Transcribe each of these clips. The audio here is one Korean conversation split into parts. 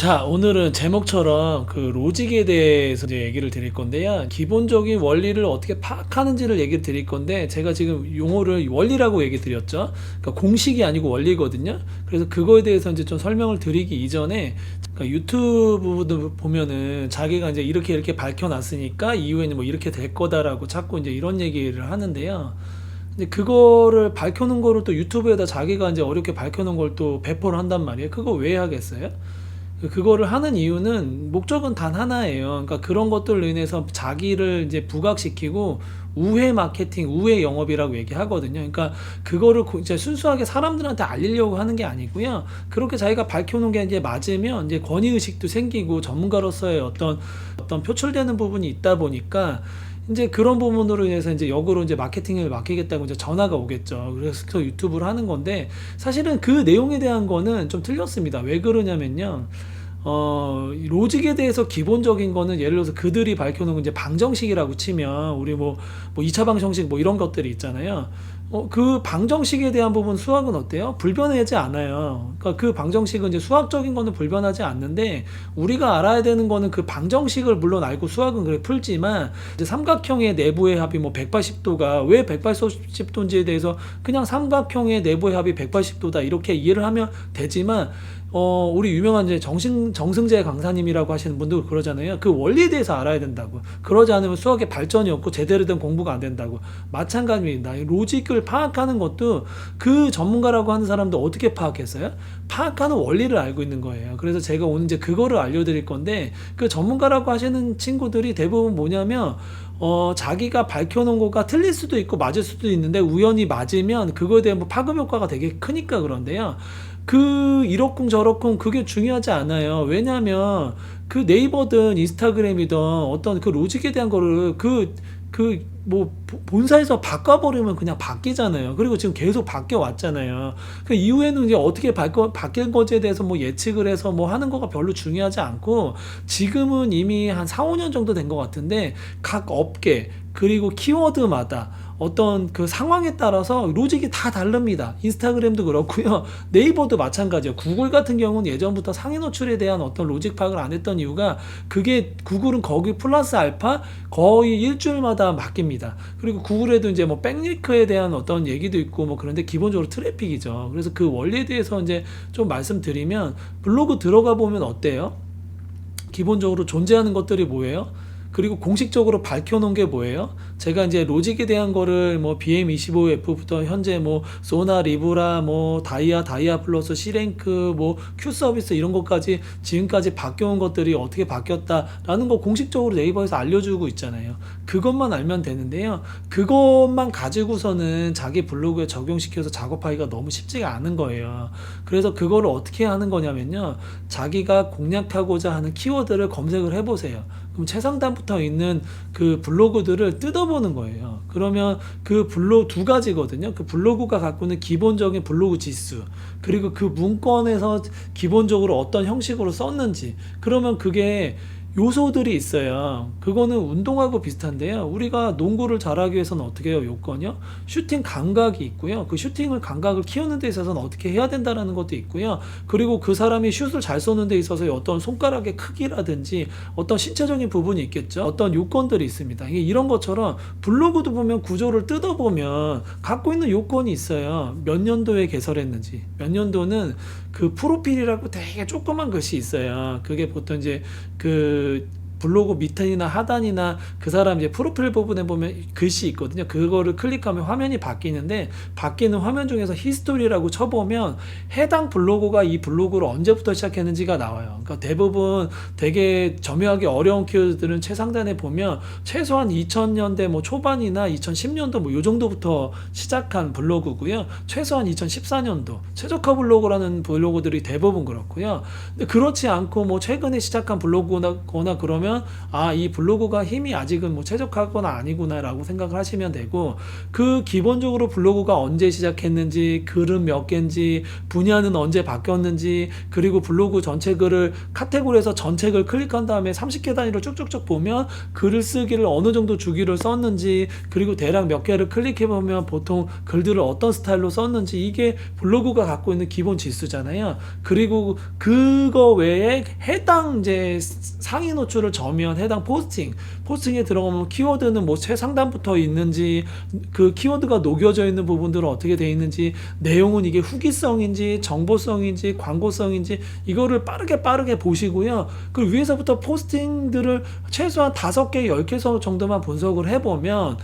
자, 오늘은 제목처럼 그 로직에 대해서 이제 얘기를 드릴 건데요. 기본적인 원리를 어떻게 파악하는지를 얘기를 드릴 건데, 제가 지금 용어를 원리라고 얘기 드렸죠. 그러니까 공식이 아니고 원리거든요. 그래서 그거에 대해서 이제 좀 설명을 드리기 이전에, 그러니까 유튜브도 보면은 자기가 이제 이렇게 밝혀놨으니까 이후에는 뭐 이렇게 될 거다라고 자꾸 이제 이런 얘기를 하는데요. 근데 그거를 밝혀놓은 거를 또 유튜브에다 자기가 이제 어렵게 밝혀놓은 걸 또 배포를 한단 말이에요. 그거 왜 하겠어요? 그거를 하는 이유는 목적은 단 하나예요. 그러니까 그런 것들로 인해서 자기를 이제 부각시키고 우회 마케팅, 우회 영업이라고 얘기하거든요. 그러니까 그거를 이제 순수하게 사람들한테 알리려고 하는 게 아니고요. 그렇게 자기가 밝혀놓은 게 이제 맞으면 이제 권위의식도 생기고 전문가로서의 어떤 표출되는 부분이 있다 보니까 이제 그런 부분으로 인해서 이제 역으로 이제 마케팅을 맡기겠다고 이제 전화가 오겠죠. 그래서 유튜브를 하는 건데, 사실은 그 내용에 대한 거는 좀 틀렸습니다. 왜 그러냐면요. 로직에 대해서 기본적인 거는 예를 들어서 그들이 밝혀놓은 이제 방정식이라고 치면, 우리 뭐 2차 방정식 뭐 이런 것들이 있잖아요. 그 방정식에 대한 부분 수학은 어때요? 불변하지 않아요. 그러니까 그 방정식은 이제 수학적인 거는 불변하지 않는데, 우리가 알아야 되는 거는 그 방정식을 물론 알고 수학은 그래 풀지만, 이제 삼각형의 내부의 합이 뭐 180도가 왜 180도인지에 대해서 그냥 삼각형의 내부의 합이 180도다 이렇게 이해를 하면 되지만, 우리 유명한 이제 정승재 강사님이라고 하시는 분도 그러잖아요. 그 원리에 대해서 알아야 된다고. 그러지 않으면 수학에 발전이 없고 제대로 된 공부가 안 된다고. 마찬가지입니다. 로직을 파악하는 것도 그 전문가라고 하는 사람도 어떻게 파악했어요? 파악하는 원리를 알고 있는 거예요. 그래서 제가 오늘 이제 그거를 알려드릴 건데, 그 전문가라고 하시는 친구들이 대부분 뭐냐면, 자기가 밝혀놓은 거가 틀릴 수도 있고 맞을 수도 있는데, 우연히 맞으면 그거에 대한 뭐 파급 효과가 되게 크니까 그런데요. 그 이러쿵 저러쿵 그게 중요하지 않아요. 왜냐하면 그 네이버든 인스타그램이든 어떤 그 로직에 대한 거를 뭐 본사에서 바꿔버리면 그냥 바뀌잖아요. 그리고 지금 계속 바뀌어 왔잖아요. 그 이후에는 이제 어떻게 바뀔 것에 대해서 뭐 예측을 해서 뭐 하는 거가 별로 중요하지 않고, 지금은 이미 한 4, 5년 정도 된 것 같은데, 각 업계 그리고 키워드마다 어떤 그 상황에 따라서 로직이 다 다릅니다. 인스타그램도 그렇고요. 네이버도 마찬가지예요. 구글 같은 경우는 예전부터 상위 노출에 대한 어떤 로직 파악을 안 했던 이유가, 그게 구글은 거기 플러스 알파 거의 일주일마다 바뀝니다. 그리고 구글에도 이제 뭐 백링크에 대한 어떤 얘기도 있고 뭐 그런데 기본적으로 트래픽이죠. 그래서 그 원리에 대해서 이제 좀 말씀드리면, 블로그 들어가 보면 어때요? 기본적으로 존재하는 것들이 뭐예요? 그리고 공식적으로 밝혀놓은 게 뭐예요? 제가 이제 로직에 대한 거를 뭐 BM25F부터 현재 뭐 소나, 리브라, 뭐 다이아 플러스, C랭크, 뭐 Q 서비스 이런 것까지 지금까지 바뀌어온 것들이 어떻게 바뀌었다라는 거 공식적으로 네이버에서 알려주고 있잖아요. 그것만 알면 되는데요. 그것만 가지고서는 자기 블로그에 적용시켜서 작업하기가 너무 쉽지가 않은 거예요. 그래서 그거를 어떻게 하는 거냐면요. 자기가 공략하고자 하는 키워드를 검색을 해보세요. 그럼 최상단부터 있는 그 블로그들을 뜯어보는 거예요. 그러면 그 블로그 두 가지거든요. 그 블로그가 갖고 있는 기본적인 블로그 지수, 그리고 그 문건에서 기본적으로 어떤 형식으로 썼는지, 그러면 그게 요소들이 있어요. 그거는 운동하고 비슷한데요. 우리가 농구를 잘하기 위해서는 어떻게 해요? 요건요. 슈팅 감각이 있고요. 그 슈팅을 감각을 키우는 데 있어서는 어떻게 해야 된다라는 것도 있고요. 그리고 그 사람이 슛을 잘 쏘는 데 있어서 어떤 손가락의 크기라든지 어떤 신체적인 부분이 있겠죠. 어떤 요건들이 있습니다. 이런 것처럼 블로그도 보면 구조를 뜯어보면 갖고 있는 요건이 있어요. 몇 년도에 개설했는지. 몇 년도는 그 프로필이라고 되게 조그만 글씨 있어요. 그게 보통 이제 그 블로그 밑이나 하단이나 그 사람 이제 프로필 부분에 보면 글씨 있거든요. 그거를 클릭하면 화면이 바뀌는데, 바뀌는 화면 중에서 히스토리라고 쳐보면 해당 블로그가 이 블로그를 언제부터 시작했는지가 나와요. 그러니까 대부분 되게 점유하기 어려운 키워드들은 최상단에 보면 최소한 2000년대 뭐 초반이나 2010년도 뭐 요 정도부터 시작한 블로그고요. 최소한 2014년도 최적화 블로그라는 블로그들이 대부분 그렇고요. 근데 그렇지 않고 뭐 최근에 시작한 블로그거나 그러면 보면 이 블로그가 힘이 아직은 뭐 최적화거나 아니구나라고 생각을 하시면 되고, 그 기본적으로 블로그가 언제 시작했는지, 글은 몇 개인지, 분야는 언제 바뀌었는지, 그리고 블로그 전체 글을 카테고리에서 전체 글 클릭한 다음에 30개 단위로 쭉쭉쭉 보면 글을 쓰기를 어느 정도 주기를 썼는지, 그리고 대략 몇 개를 클릭해 보면 보통 글들을 어떤 스타일로 썼는지, 이게 블로그가 갖고 있는 기본 지수잖아요. 그리고 그거 외에 해당 이제 상위 노출을 저면 해당 포스팅에 들어가면 키워드는 뭐 최상단부터 있는지, 그 키워드가 녹여져 있는 부분들은 어떻게 돼 있는지, 내용은 이게 후기성인지 정보성인지 광고성인지, 이거를 빠르게 보시고요. 그 위에서부터 포스팅들을 최소한 5개 10개 정도만 분석을 해보면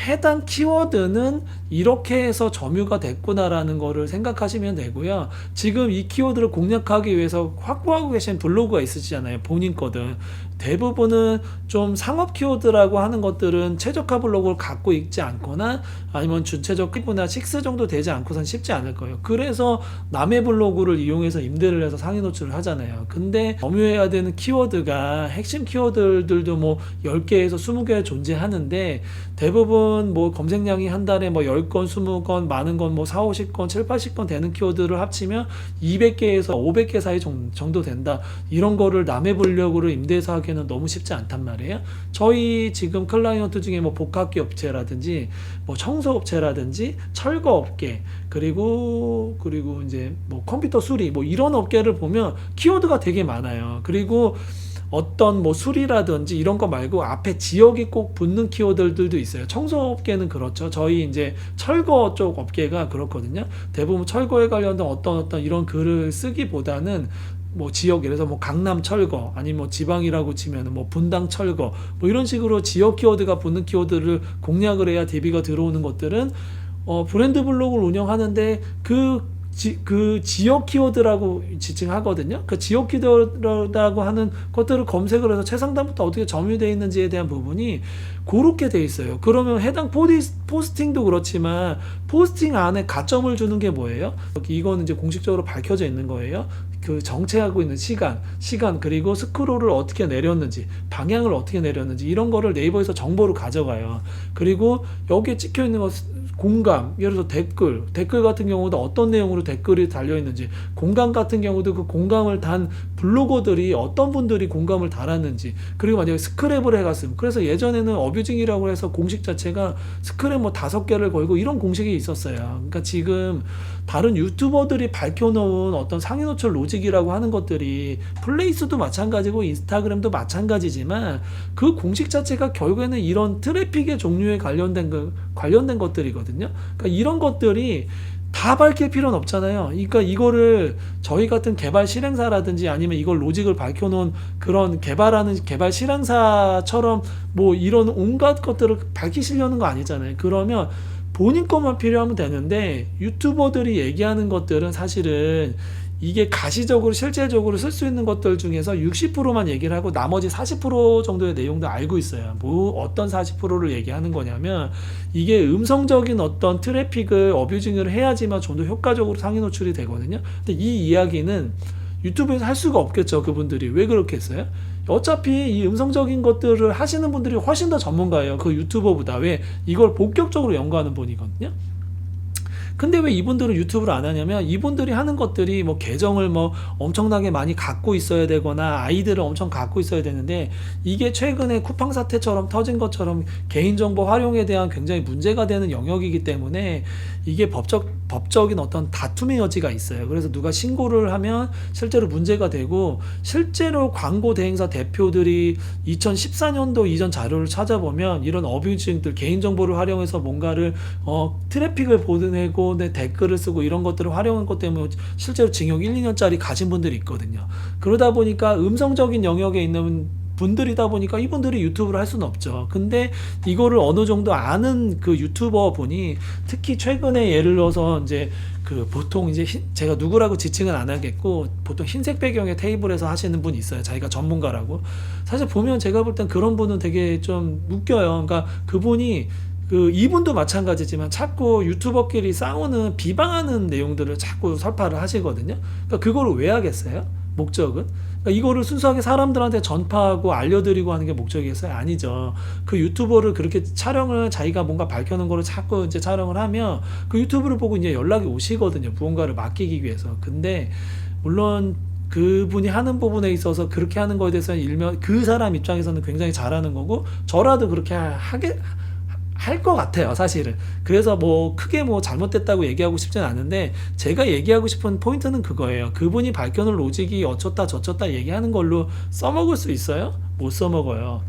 해당 키워드는 이렇게 해서 점유가 됐구나라는 거를 생각하시면 되고요. 지금 이 키워드를 공략하기 위해서 확보하고 계신 블로그가 있으시잖아요. 본인 거든. 대부분은 좀 상업 키워드라고 하는 것들은 최적화 블로그를 갖고 있지 않거나 아니면 준최적 5나 6 정도 되지 않고선 쉽지 않을 거예요. 그래서 남의 블로그를 이용해서 임대를 해서 상위 노출을 하잖아요. 근데 점유해야 되는 키워드가 핵심 키워드들도 뭐 10개에서 20개 존재하는데, 대부분 뭐 검색량이 한 달에 뭐 10건, 20건, 많은 건 뭐 4, 50건, 7, 80건 되는 키워드를 합치면 200개에서 500개 사이 정도 된다. 이런 거를 남의 블로그를 임대해서 하기에는 너무 쉽지 않단 말이에요. 저희 지금 클라이언트 중에 뭐 복합기 업체라든지 뭐 청소업체라든지 철거업계, 그리고 이제 뭐 컴퓨터 수리, 뭐 이런 업계를 보면 키워드가 되게 많아요. 그리고 어떤 뭐 수리라든지 이런 거 말고 앞에 지역이 꼭 붙는 키워드들도 있어요. 청소업계는 그렇죠. 저희 이제 철거 쪽 업계가 그렇거든요. 대부분 철거에 관련된 어떤 이런 글을 쓰기보다는 뭐 지역, 예를 들어서 뭐 강남 철거, 아니면 뭐 지방이라고 치면 뭐 분당 철거, 뭐 이런 식으로 지역 키워드가 붙는 키워드를 공략을 해야 DB가 들어오는 것들은 브랜드 블로그를 운영하는데 그 지역 키워드라고 지칭하거든요. 그 지역 키워드라고 하는 것들을 검색을 해서 최상단부터 어떻게 점유되어 있는지에 대한 부분이 그렇게 돼 있어요. 그러면 해당 포스팅도 그렇지만 포스팅 안에 가점을 주는 게 뭐예요? 이거는 이제 공식적으로 밝혀져 있는 거예요. 그 정체하고 있는 시간, 그리고 스크롤을 어떻게 내렸는지, 방향을 어떻게 내렸는지, 이런 거를 네이버에서 정보를 가져가요. 그리고 여기에 찍혀 있는 거 공감, 예를 들어서 댓글 같은 경우도 어떤 내용으로 댓글이 달려있는지, 공감 같은 경우도 그 공감을 단 블로거들이 어떤 분들이 공감을 달았는지, 그리고 만약에 스크랩을 해갔으면, 그래서 예전에는 어뷰징이라고 해서 공식 자체가 스크랩 뭐 5개를 걸고 이런 공식이 있었어요. 그러니까 지금 다른 유튜버들이 밝혀놓은 어떤 상위 노출 로직이라고 하는 것들이 플레이스도 마찬가지고 인스타그램도 마찬가지지만 그 공식 자체가 결국에는 이런 트래픽의 종류에 관련된 것들이거든요. 그러니까 이런 것들이 다 밝힐 필요는 없잖아요. 그러니까 이거를 저희 같은 개발 실행사라든지 아니면 이걸 로직을 밝혀놓은 그런 개발하는 개발 실행사처럼 뭐 이런 온갖 것들을 밝히시려는 거 아니잖아요. 그러면 본인 것만 필요하면 되는데, 유튜버들이 얘기하는 것들은 사실은 이게 가시적으로 실제적으로 쓸 수 있는 것들 중에서 60%만 얘기를 하고 나머지 40% 정도의 내용도 알고 있어요. 뭐 어떤 40%를 얘기하는 거냐면, 이게 음성적인 어떤 트래픽을 어뷰징을 해야지만 좀 더 효과적으로 상위 노출이 되거든요. 근데 이 이야기는 유튜브에서 할 수가 없겠죠. 그분들이 왜 그렇게 했어요? 어차피 이 음성적인 것들을 하시는 분들이 훨씬 더 전문가예요. 그 유튜버보다. 왜? 이걸 본격적으로 연구하는 분이거든요. 근데 왜 이분들은 유튜브를 안 하냐면, 이분들이 하는 것들이 뭐 계정을 뭐 엄청나게 많이 갖고 있어야 되거나 아이들을 엄청 갖고 있어야 되는데, 이게 최근에 쿠팡 사태처럼 터진 것처럼 개인정보 활용에 대한 굉장히 문제가 되는 영역이기 때문에 이게 법적인 어떤 다툼의 여지가 있어요. 그래서 누가 신고를 하면 실제로 문제가 되고, 실제로 광고 대행사 대표들이 2014년도 이전 자료를 찾아보면 이런 어뷰징들, 개인정보를 활용해서 뭔가를 트래픽을 보내고 내 댓글을 쓰고 이런 것들을 활용한 것 때문에 실제로 징역 1, 2년짜리 가진 분들이 있거든요. 그러다 보니까 음성적인 영역에 있는 분들이다 보니까 이분들이 유튜브를 할 수는 없죠. 근데 이거를 어느 정도 아는 그 유튜버 분이, 특히 최근에 예를 들어서 이제 그 보통 이제 제가 누구라고 지칭은 안 하겠고, 보통 흰색 배경의 테이블에서 하시는 분이 있어요. 자기가 전문가라고. 사실 보면 제가 볼 땐 그런 분은 되게 좀 웃겨요. 그러니까 그분이 이분도 마찬가지지만 자꾸 유튜버끼리 싸우는, 비방하는 내용들을 자꾸 설파를 하시거든요. 그러니까 그거를 왜 하겠어요? 목적은? 그러니까 이거를 순수하게 사람들한테 전파하고 알려드리고 하는 게 목적이겠어요? 아니죠. 그 유튜버를 그렇게 촬영을 자기가 뭔가 밝혀놓은 거를 자꾸 이제 촬영을 하면 그 유튜브를 보고 이제 연락이 오시거든요. 무언가를 맡기기 위해서. 근데 물론 그분이 하는 부분에 있어서 그렇게 하는 거에 대해서는 일면 그 사람 입장에서는 굉장히 잘하는 거고 저라도 그렇게 하게 할 것 같아요, 사실은. 그래서 뭐 크게 뭐 잘못됐다고 얘기하고 싶진 않은데 제가 얘기하고 싶은 포인트는 그거예요. 그분이 밝혀놓은 로직이 어쩌다 저쩌다 얘기하는 걸로 써먹을 수 있어요? 못 써먹어요.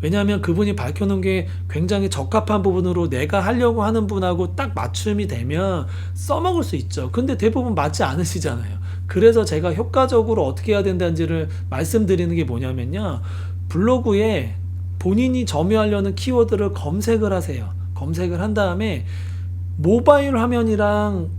왜냐하면 그분이 밝혀놓은 게 굉장히 적합한 부분으로 내가 하려고 하는 분하고 딱 맞춤이 되면 써먹을 수 있죠. 근데 대부분 맞지 않으시잖아요. 그래서 제가 효과적으로 어떻게 해야 된다는지를 말씀드리는 게 뭐냐면요. 블로그에 본인이 점유하려는 키워드를 검색을 하세요. 검색을 한 다음에 모바일 화면이랑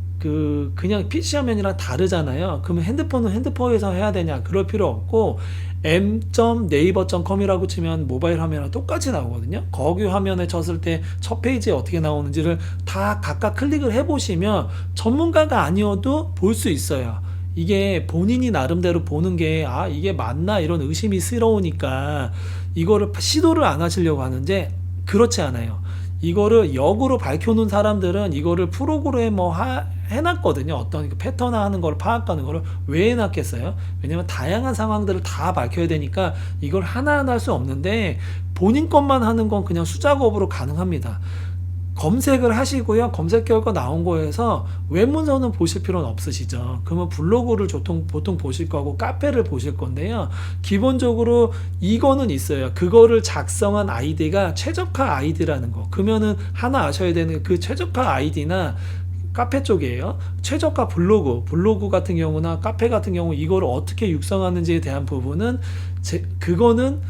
그냥 PC 화면이랑 다르잖아요. 그러면 핸드폰은 핸드폰에서 해야 되냐? 그럴 필요 없고 m.naver.com이라고 치면 모바일 화면이랑 똑같이 나오거든요. 거기 화면에 쳤을 때 첫 페이지에 어떻게 나오는지를 다 각각 클릭을 해보시면 전문가가 아니어도 볼 수 있어요. 이게 본인이 나름대로 보는 게 이게 맞나 이런 의심이 스러우니까 이거를 시도를 안 하시려고 하는데 그렇지 않아요. 이거를 역으로 밝혀놓은 사람들은 이거를 프로그램 해놨거든요. 어떤 패턴 하는 걸 파악하는 거를 왜 해놨겠어요? 왜냐면 다양한 상황들을 다 밝혀야 되니까 이걸 하나하나 할 수 없는데 본인 것만 하는 건 그냥 수작업으로 가능합니다. 검색을 하시고요. 검색 결과 나온 거에서 외문서는 보실 필요는 없으시죠. 그러면 블로그를 보통 보실 거고 카페를 보실 건데요. 기본적으로 이거는 있어요. 그거를 작성한 아이디가 최적화 아이디라는 거. 그러면은 하나 아셔야 되는 그 최적화 아이디나 카페 쪽이에요. 최저가 블로그 같은 경우나 카페 같은 경우 이거를 어떻게 육성하는지에 대한 부분은 그거는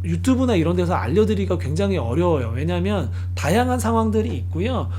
유튜브나 이런 데서 알려드리기가 굉장히 어려워요. 왜냐하면 다양한 상황들이 있고요.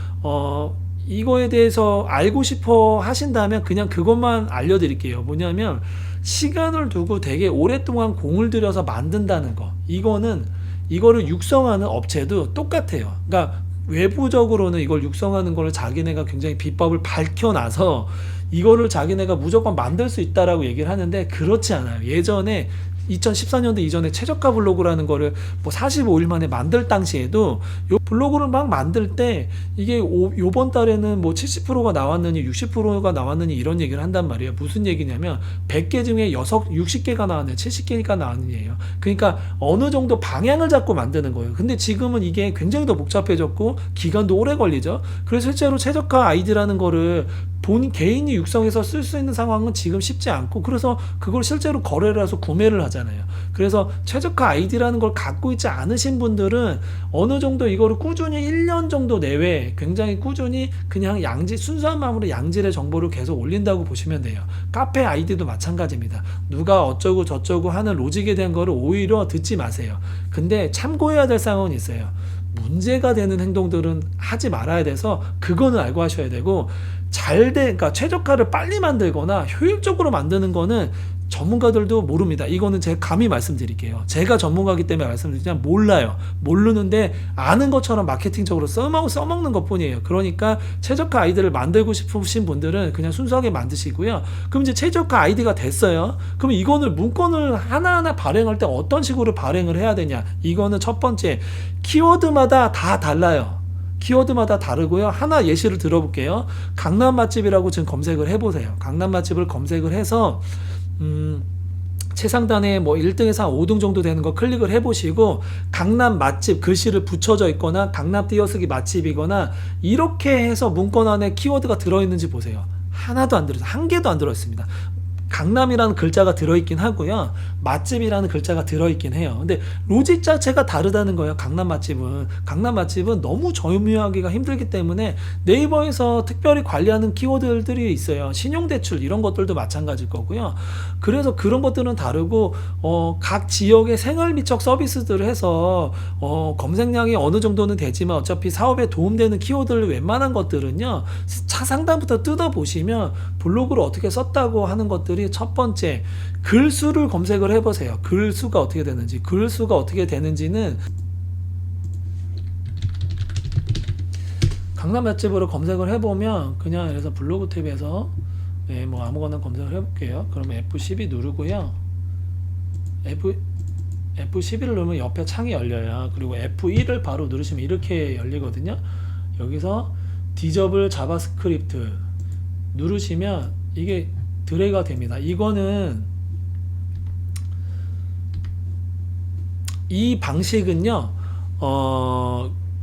이거에 대해서 알고 싶어 하신다면 그냥 그것만 알려드릴게요. 뭐냐면 시간을 두고 되게 오랫동안 공을 들여서 만든다는 거. 이거를 육성하는 업체도 똑같아요. 그러니까 외부적으로는 이걸 육성하는 거를 자기네가 굉장히 비법을 밝혀놔서 이거를 자기네가 무조건 만들 수 있다라고 얘기를 하는데 그렇지 않아요. 예전에 2014년도 이전에 최저가 블로그라는 거를 45일 만에 만들 당시에도 요 블로그를 막 만들 때 이게 요번 달에는 70%가 나왔느니 60%가 나왔느니 이런 얘기를 한단 말이에요. 무슨 얘기냐면 100개 중에 60개가 나왔느니 70개가 나왔느니예요. 그러니까 어느 정도 방향을 잡고 만드는 거예요. 근데 지금은 이게 굉장히 더 복잡해졌고 기간도 오래 걸리죠. 그래서 실제로 최저가 아이디라는 거를 개인이 육성해서 쓸 수 있는 상황은 지금 쉽지 않고 그래서 그걸 실제로 거래를 해서 구매를 하잖아요. 그래서 최저가 아이디라는 걸 갖고 있지 않으신 분들은 어느 정도 이거를 꾸준히 1년 정도 내외 굉장히 꾸준히 그냥 순수한 마음으로 양질의 정보를 계속 올린다고 보시면 돼요. 카페 아이디도 마찬가지입니다. 누가 어쩌고 저쩌고 하는 로직에 대한 거를 오히려 듣지 마세요. 근데 참고해야 될 상황은 있어요. 문제가 되는 행동들은 하지 말아야 돼서 그거는 알고 하셔야 되고 그러니까 최저가를 빨리 만들거나 효율적으로 만드는 거는 전문가들도 모릅니다. 이거는 제가 감히 말씀드릴게요. 제가 전문가이기 때문에 말씀드리지만 몰라요. 모르는데 아는 것처럼 마케팅적으로 써먹는 것 뿐이에요. 그러니까 최저가 아이디를 만들고 싶으신 분들은 그냥 순수하게 만드시고요. 그럼 이제 최저가 아이디가 됐어요. 그럼 이거는 문건을 하나하나 발행할 때 어떤 식으로 발행을 해야 되냐? 이거는 첫 번째 키워드마다 다 달라요. 키워드마다 다르고요. 하나 예시를 들어볼게요. 강남 맛집이라고 지금 검색을 해보세요. 강남 맛집을 검색을 해서 최상단에 1등에서 한 5등 정도 되는 거 클릭을 해보시고 강남 맛집 글씨를 붙여져 있거나 강남 띄어쓰기 맛집이거나 이렇게 해서 문건 안에 키워드가 들어있는지 보세요. 하나도 안 들어있어요. 한 개도 안 들어있습니다. 강남이라는 글자가 들어있긴 하고요. 맛집이라는 글자가 들어있긴 해요. 근데 로직 자체가 다르다는 거예요. 강남 맛집은 너무 점유하기가 힘들기 때문에 네이버에서 특별히 관리하는 키워드들이 있어요. 신용대출 이런 것들도 마찬가지일 거고요. 그래서 그런 것들은 다르고 각 지역의 생활미적 서비스들을 해서 검색량이 어느 정도는 되지만 어차피 사업에 도움되는 키워드를 웬만한 것들은요. 상단부터 뜯어보시면 블로그를 어떻게 썼다고 하는 것들이 첫 번째 글수를 검색을 해보세요. 글수가 어떻게 되는지는 강남 맛집으로 검색을 해보면 그냥 그래서 블로그 탭에서 네, 뭐 아무거나 검색을 해볼게요. 그러면 F12 누르고요. F11을 누르면 옆에 창이 열려요. 그리고 F1을 바로 누르시면 이렇게 열리거든요. 여기서 디저블 자바스크립트 누르시면 이게 드래그가 됩니다. 이거는 이 방식은요,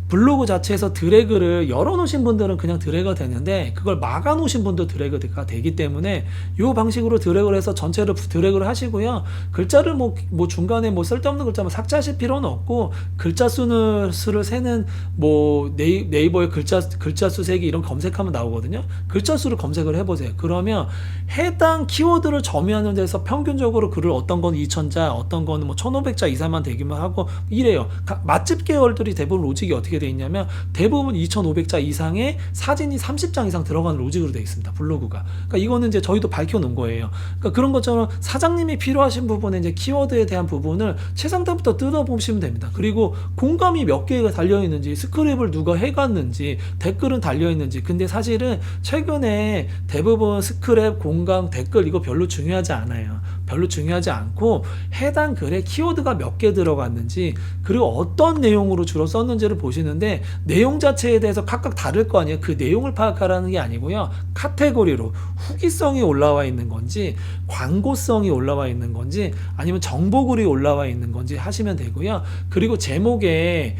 블로그 자체에서 드래그를 열어놓으신 분들은 그냥 드래그가 되는데 그걸 막아놓으신 분도 드래그가 되기 때문에 이 방식으로 드래그를 해서 전체를 드래그를 하시고요. 글자를 뭐 중간에 뭐 쓸데없는 글자만 삭제하실 필요는 없고 글자 수를 세는 뭐 네이버에 글자 수 세기 이런 검색하면 나오거든요. 글자 수를 검색을 해보세요. 그러면 해당 키워드를 점유하는 데서 평균적으로 글을 어떤 건 2000자, 어떤 거는 뭐 1500자 이상만 되기만 하고 이래요. 맛집 계열들이 대부분 로직이 어떻게 돼 있냐면 대부분 2,500자 이상의 사진이 30장 이상 들어가는 로직으로 되어 있습니다. 블로그가. 그러니까 이거는 이제 저희도 밝혀놓은 거예요. 그러니까 그런 것처럼 사장님이 필요하신 부분에 이제 키워드에 대한 부분을 최상단부터 뜯어보시면 됩니다. 그리고 공감이 몇 개가 달려있는지, 스크랩을 누가 해갔는지, 댓글은 달려있는지. 근데 사실은 최근에 대부분 스크랩, 공감, 댓글 이거 별로 중요하지 않아요. 별로 중요하지 않고 해당 글에 키워드가 몇 개 들어갔는지 그리고 어떤 내용으로 주로 썼는지를 보시는데 내용 자체에 대해서 각각 다를 거 아니에요. 그 내용을 파악하라는 게 아니고요. 카테고리로 후기성이 올라와 있는 건지 광고성이 올라와 있는 건지 아니면 정보글이 올라와 있는 건지 하시면 되고요. 그리고 제목에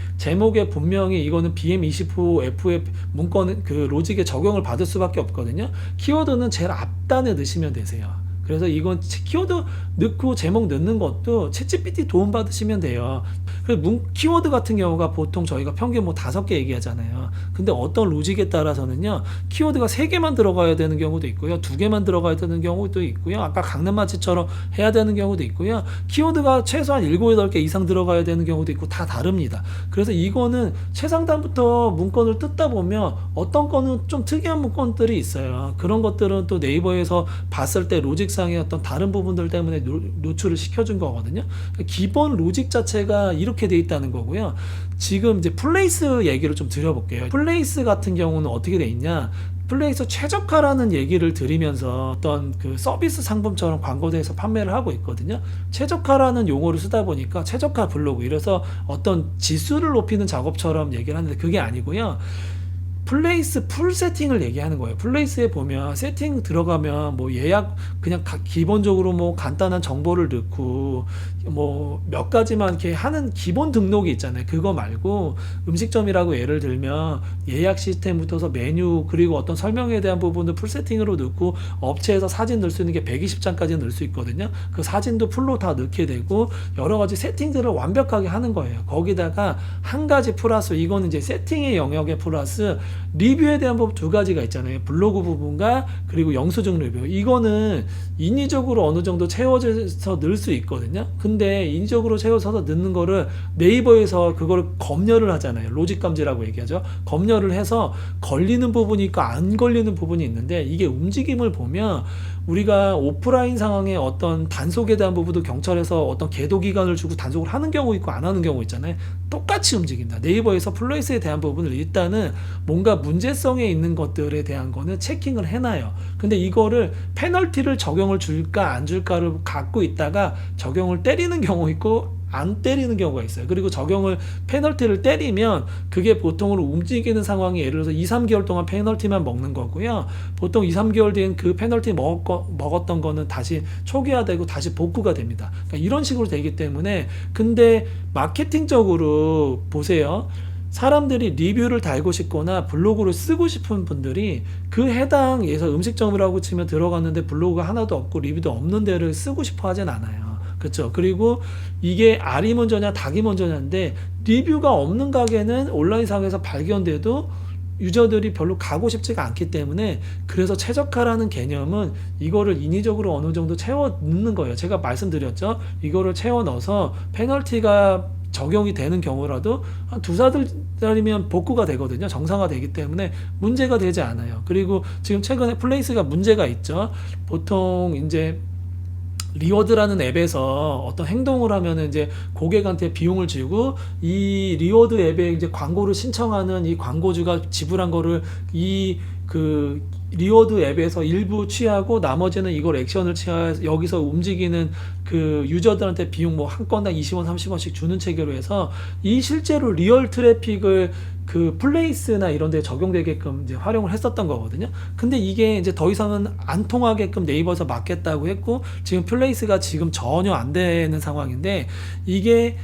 분명히 이거는 BM25FF 문건 그 로직에 적용을 받을 수밖에 없거든요. 키워드는 제일 앞단에 넣으시면 되세요. 그래서 이건 키워드 넣고 제목 넣는 것도 챗GPT 도움 받으시면 돼요. 키워드 같은 경우가 보통 저희가 평균 뭐 5개 얘기하잖아요. 근데 어떤 로직에 따라서는요, 키워드가 3개만 들어가야 되는 경우도 있고요, 2개만 들어가야 되는 경우도 있고요, 아까 강남마트처럼 해야 되는 경우도 있고요, 키워드가 최소한 7, 8개 이상 들어가야 되는 경우도 있고 다 다릅니다. 그래서 이거는 최상단부터 문건을 뜯다 보면 어떤 거는 좀 특이한 문건들이 있어요. 그런 것들은 또 네이버에서 봤을 때 로직상의 어떤 다른 부분들 때문에 노출을 시켜준 거거든요. 기본 로직 자체가 이렇게 돼 있다는 거고요. 지금 이제 플레이스 얘기를 좀 드려볼게요. 플레이스 같은 경우는 어떻게 돼 있냐? 플레이스 최저가라는 얘기를 드리면서 어떤 그 서비스 상품처럼 광고대에서 판매를 하고 있거든요. 최저가라는 용어를 쓰다 보니까 최저가 블로그 이래서 어떤 지수를 높이는 작업처럼 얘기를 하는데 그게 아니고요. 플레이스 풀 세팅을 얘기하는 거예요. 플레이스에 보면 세팅 들어가면 뭐 예약 그냥 기본적으로 뭐 간단한 정보를 넣고 뭐 몇 가지만 이렇게 하는 기본 등록이 있잖아요. 그거 말고 음식점이라고 예를 들면 예약 시스템부터서 메뉴 그리고 어떤 설명에 대한 부분을 풀 세팅으로 넣고 업체에서 사진 넣을 수 있는 게 120장까지 넣을 수 있거든요. 그 사진도 풀로 다 넣게 되고 여러 가지 세팅들을 완벽하게 하는 거예요. 거기다가 한 가지 플러스 이거는 이제 세팅의 영역의 플러스 리뷰에 대한 법 2가지가 있잖아요. 블로그 부분과 그리고 영수증 리뷰. 이거는 인위적으로 어느 정도 채워져서 넣을 수 있거든요. 근데 인위적으로 채워서 넣는 거를 네이버에서 그거를 검열을 하잖아요. 로직 감지라고 얘기하죠. 검열을 해서 걸리는 부분이 있고 안 걸리는 부분이 있는데 이게 움직임을 보면 우리가 오프라인 상황에 어떤 단속에 대한 부분도 경찰에서 어떤 계도 기간을 주고 단속을 하는 경우 있고 안 하는 경우 있잖아요. 똑같이 움직인다. 네이버에서 플레이스에 대한 부분을 일단은 뭔가 문제성에 있는 것들에 대한 거는 체킹을 해놔요. 근데 이거를 페널티를 적용을 줄까 안 줄까를 갖고 있다가 적용을 때리는 경우 있고 안 때리는 경우가 있어요. 그리고 적용을 페널티를 때리면 그게 보통으로 움직이는 상황이 예를 들어서 2, 3개월 동안 페널티만 먹는 거고요. 보통 2, 3개월 뒤엔 그 페널티 먹었던 거는 다시 초기화되고 다시 복구가 됩니다. 그러니까 이런 식으로 되기 때문에 근데 마케팅적으로 보세요. 사람들이 리뷰를 달고 싶거나 블로그를 쓰고 싶은 분들이 그 해당에서 음식점이라고 치면 들어갔는데 블로그가 하나도 없고 리뷰도 없는 데를 쓰고 싶어 하진 않아요. 그렇죠. 그리고 이게 알이 먼저냐 닭이 먼저냐인데 리뷰가 없는 가게는 온라인상에서 발견돼도 유저들이 별로 가고 싶지가 않기 때문에 그래서 최저가라는 개념은 이거를 인위적으로 어느 정도 채워 넣는 거예요. 제가 말씀드렸죠. 이거를 채워 넣어서 페널티가 적용이 되는 경우라도 한 2-4달이면 복구가 되거든요. 정상화 되기 때문에 문제가 되지 않아요. 그리고 지금 최근에 플레이스가 문제가 있죠. 보통 이제 리워드라는 앱에서 어떤 행동을 하면은 이제 고객한테 비용을 주고 이 리워드 앱에 이제 광고를 신청하는 이 광고주가 지불한 거를 이 그 리워드 앱에서 일부 취하고 나머지는 이걸 액션을 취해서 여기서 움직이는 그 유저들한테 비용 뭐 한 건당 20원, 30원씩 주는 체계로 해서 이 실제로 리얼 트래픽을 그 플레이스나 이런 데 적용되게끔 이제 활용을 했었던 거거든요. 근데 이게 이제 더 이상은 안 통하게끔 네이버에서 막겠다고 했고 지금 플레이스가 지금 전혀 안 되는 상황인데 이게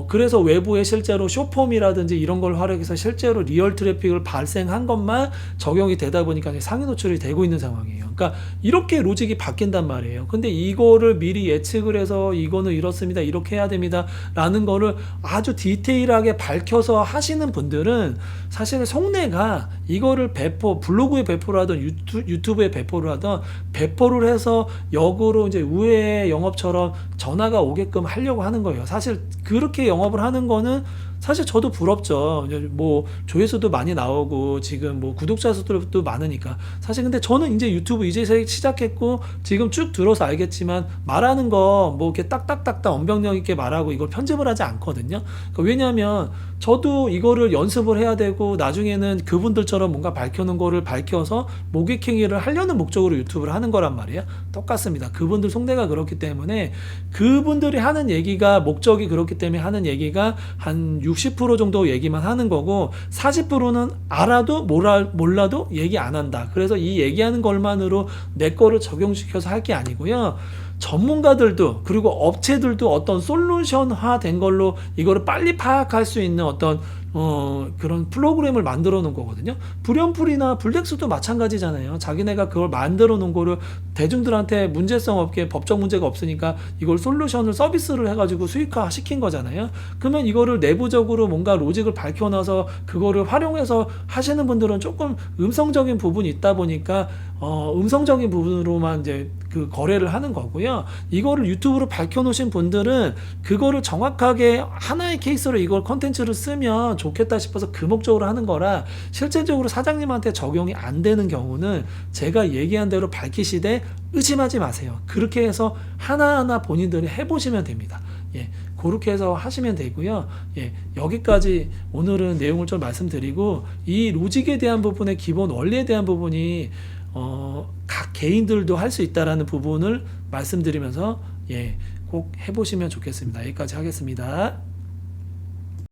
그래서 외부에 실제로 쇼폼이라든지 이런 걸 활용해서 실제로 리얼 트래픽을 발생한 것만 적용이 되다 보니까 이제 상위 노출이 되고 있는 상황이에요. 그러니까 이렇게 로직이 바뀐단 말이에요. 근데 이거를 미리 예측을 해서 이거는 이렇습니다. 이렇게 해야 됩니다. 라는 거를 아주 디테일하게 밝혀서 하시는 분들은 사실 속내가 이거를 블로그에 배포를 하든 유튜브에 배포를 하든 배포를 해서 역으로 이제 우회 영업처럼 전화가 오게끔 하려고 하는 거예요. 사실 그렇게 영업을 하는 거는 사실 저도 부럽죠. 뭐 조회수도 많이 나오고 지금 뭐 구독자 수도 많으니까. 사실 근데 저는 이제 유튜브 이제 시작했고 지금 쭉 들어서 알겠지만 말하는 거 뭐 이렇게 딱딱딱딱 언변력 있게 말하고 이걸 편집을 하지 않거든요. 그러니까 왜냐하면 저도 이거를 연습을 해야 되고 나중에는 그분들처럼 뭔가 밝혀놓은 거를 밝혀서 모객행위를 하려는 목적으로 유튜브를 하는 거란 말이에요. 똑같습니다. 그분들 속내가 그렇기 때문에 그분들이 하는 얘기가 목적이 그렇기 때문에 하는 얘기가 한 60% 정도 얘기만 하는 거고 40%는 알아도 몰라도 얘기 안 한다. 그래서 이 얘기하는 것만으로 내 거를 적용시켜서 할 게 아니고요. 전문가들도 그리고 업체들도 어떤 솔루션화 된 걸로 이거를 빨리 파악할 수 있는 어떤 그런 프로그램을 만들어 놓은 거거든요. 불연풀이나 블랙스도 마찬가지잖아요. 자기네가 그걸 만들어 놓은 거를 대중들한테 문제성 없게 법적 문제가 없으니까 이걸 솔루션을 서비스를 해가지고 수익화 시킨 거잖아요. 그러면 이거를 내부적으로 뭔가 로직을 밝혀놔서 그거를 활용해서 하시는 분들은 조금 음성적인 부분이 있다 보니까 음성적인 부분으로만 이제 그 거래를 하는 거고요. 이거를 유튜브로 밝혀놓으신 분들은 그거를 정확하게 하나의 케이스로 이걸 컨텐츠를 쓰면 좋겠다 싶어서 그 목적으로 하는 거라 실제적으로 사장님한테 적용이 안 되는 경우는 제가 얘기한 대로 밝히시되 의심하지 마세요. 그렇게 해서 하나하나 본인들이 해보시면 됩니다. 예, 그렇게 해서 하시면 되고요. 예, 여기까지 오늘은 내용을 좀 말씀드리고 이 로직에 대한 부분의 기본 원리에 대한 부분이 각 개인들도 할 수 있다라는 부분을 말씀드리면서 꼭 해보시면 좋겠습니다. 여기까지 하겠습니다.